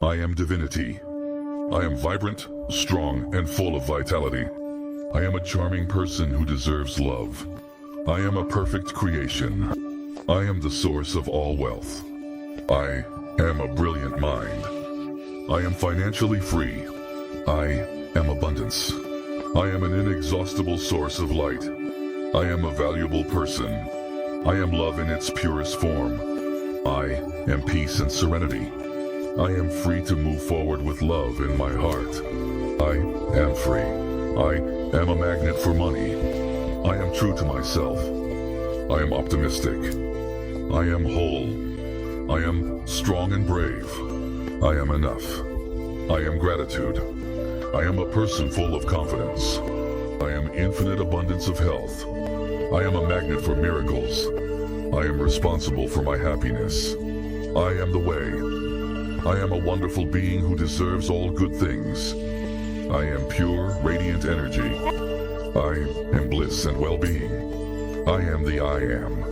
I am divinity. I am vibrant, strong, and full of vitality. I am a charming person who deserves love. I am a perfect creation. I am the source of all wealth. I am a brilliant mind. I am financially free. I am abundance. I am an inexhaustible source of light. I am a valuable person. I am love in its purest form. I am peace and serenity. I am free to move forward with love in my heart. I am free. I am a magnet for money. I am true to myself. I am optimistic. I am whole. I am strong and brave. I am enough. I am gratitude. I am a person full of confidence. I am infinite abundance of health. I am a magnet for miracles. I am responsible for my happiness. I am the way. I am a wonderful being who deserves all good things. I am pure, radiant energy. I am bliss and well-being. I am the I am.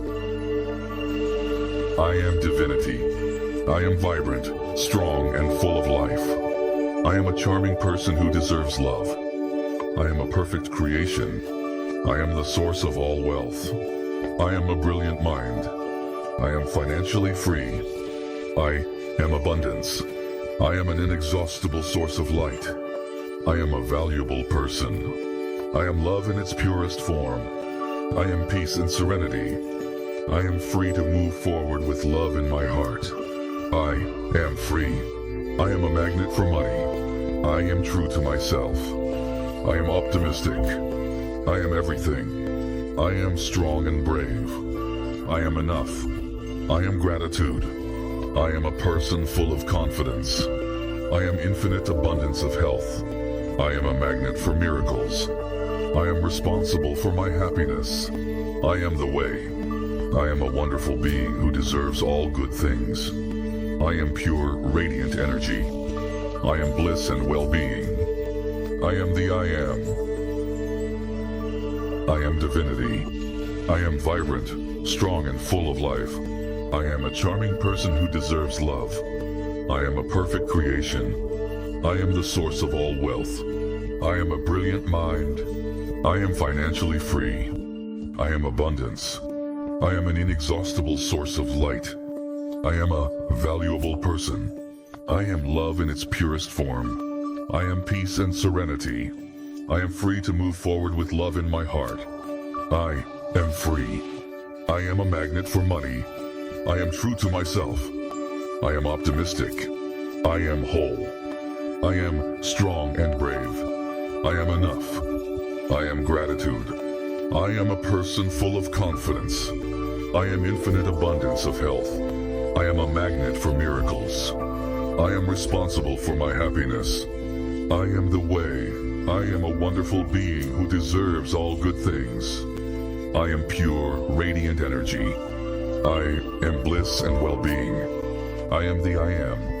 I am divinity. I am vibrant, strong, and full of life. I am a charming person who deserves love. I am a perfect creation. I am the source of all wealth. I am a brilliant mind. I am financially free. I am abundance. I am an inexhaustible source of light. I am a valuable person. I am love in its purest form. I am peace and serenity. I am free to move forward with love in my heart. I am free. I am a magnet for money. I am true to myself. I am optimistic. I am everything. I am strong and brave. I am enough. I am gratitude. I am a person full of confidence. I am infinite abundance of health. I am a magnet for miracles. I am responsible for my happiness. I am the way. I am a wonderful being who deserves all good things. I am pure, radiant energy. I am bliss and well-being. I am the I am. I am divinity. I am vibrant, strong, and full of life. I am a charming person who deserves love. I am a perfect creation. I am the source of all wealth. I am a brilliant mind. I am financially free. I am abundance. I am an inexhaustible source of light. I am a valuable person. I am love in its purest form. I am peace and serenity. I am free to move forward with love in my heart. I am free. I am a magnet for money. I am true to myself. I am optimistic. I am whole. I am strong and brave. I am enough. I am gratitude. I am a person full of confidence. I am infinite abundance of health. I am a magnet for miracles. I am responsible for my happiness. I am the way. I am a wonderful being who deserves all good things. I am pure, radiant energy. I am bliss and well-being. I am the I am.